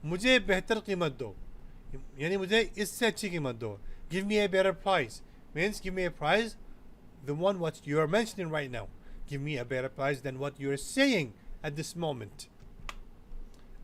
मुझे बेहतर कीमत दो, यानी मुझे इससे अच्छी कीमत दो. Give me a better price means give me a price, the one what you are mentioning right now. Give me a better price than what you are saying at this moment.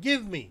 give me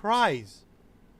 price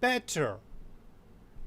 better.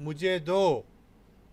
मुझे दो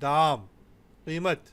दाम कीमत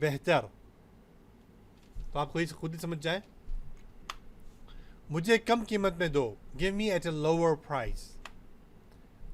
बेहतर. तो आप खुद ही समझ जाए. मुझे कम कीमत में दो. Give me at a lower price.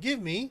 give me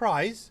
price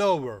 lower.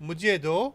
मुझे दो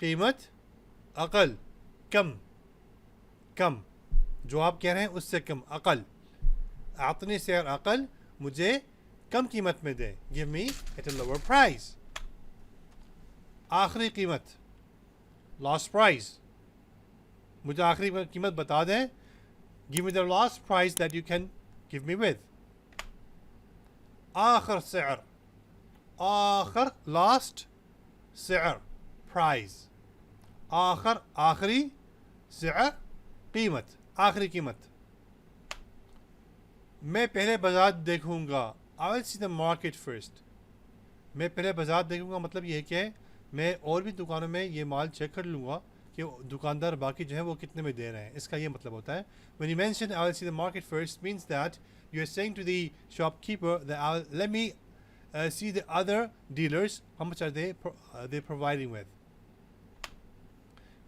कीमत अकल कम. कम जो आप कह रहे हैं उससे कम. अकल. आतनी सैर अकल मुझे कम कीमत में दे. Give me at a lower price. आखिरी कीमत लास्ट प्राइस. मुझे आखिरी कीमत बता दें. Give me the last price that you can give me with. आखिर सैर. आखिर लास्ट सैर प्राइस. आखिर आखिरी सैर कीमत आखिरी कीमत. मैं पहले बाजार देखूंगा. आई will see the market first. मैं पहले बाजार देखूंगा मतलब ये क्या है, मैं और भी दुकानों में ये माल चेक कर लूँगा कि दुकानदार बाकी जो है वो कितने में दे रहे हैं. इसका ये मतलब होता है. When you mention I will see the market first means that you are saying to the shopkeeper that let me see the other dealers how much are they providing with.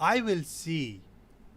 I will see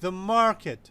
the market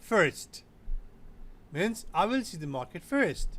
first means I will see the market first.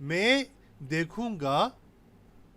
मैं देखूंगा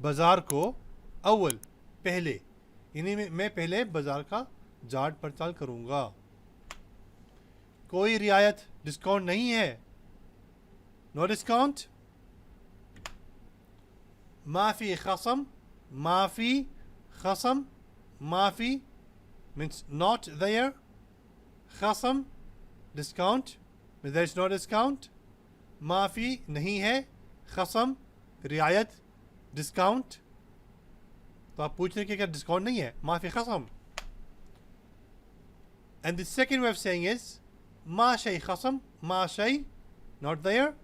बाजार को अव्वल पहले, यानी मैं पहले बाजार का जांच पड़ताल करूंगा. कोई रियायत डिस्काउंट नहीं है. No discount. माफी खसम. माफी खसम. माफी मीन्स नॉट देयर. खसम discount means there is no discount. माफी नहीं है. खसम रियायत डिस्काउंट. तो आप पूछ रहे हैं कि क्या डिस्काउंट नहीं है. माफी खसम. And the second way of saying is मा शै खसम. मा शै नॉट देयर.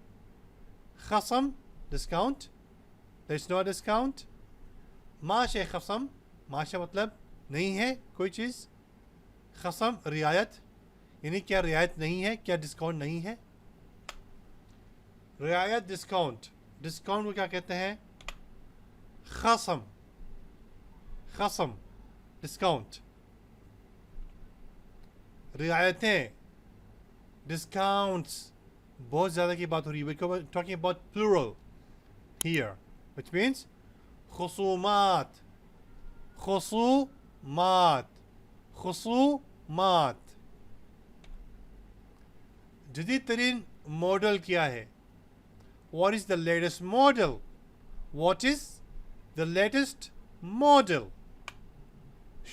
खसम discount there is no discount. मा शै खसम. मा शै मतलब नहीं है कोई चीज़. खसम रियायत यानी क्या रियायत नहीं है, क्या डिस्काउंट नहीं है. रियायत डिस्काउंट. डिस्काउंट को क्या कहते हैं. खसम. खसम डिस्काउंट. रियायतें डिस्काउंट्स बहुत ज़्यादा की बात हो रही है. we're talking about plural here which means खुसूमात. खुसूमात. खुसूमात. जदीद तरीन मॉडल क्या है. what is the latest model. what is the latest model.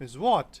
means what.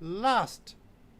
last.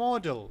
model.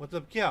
मतलब क्या.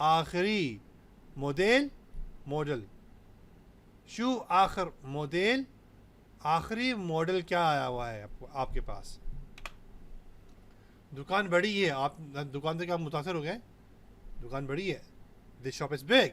आखिरी. Model model. शू आखिर मॉडल आखिरी मॉडल क्या आया हुआ है आपके पास. दुकान बड़ी है. आप दुकान से क्या मुतासर हो गए. दुकान बड़ी है. This shop is big.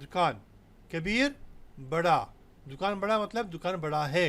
दुकान. कबीर बड़ा. दुकान बड़ा मतलब दुकान बड़ा है.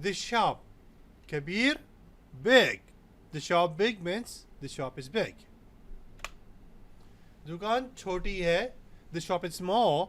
this shop. Kabir big. The shop big means the shop is big. दुकान छोटी है. The shop is small.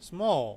small.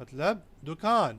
मतलब दुकान.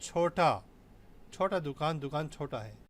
छोटा. छोटा दुकान, दुकान छोटा है.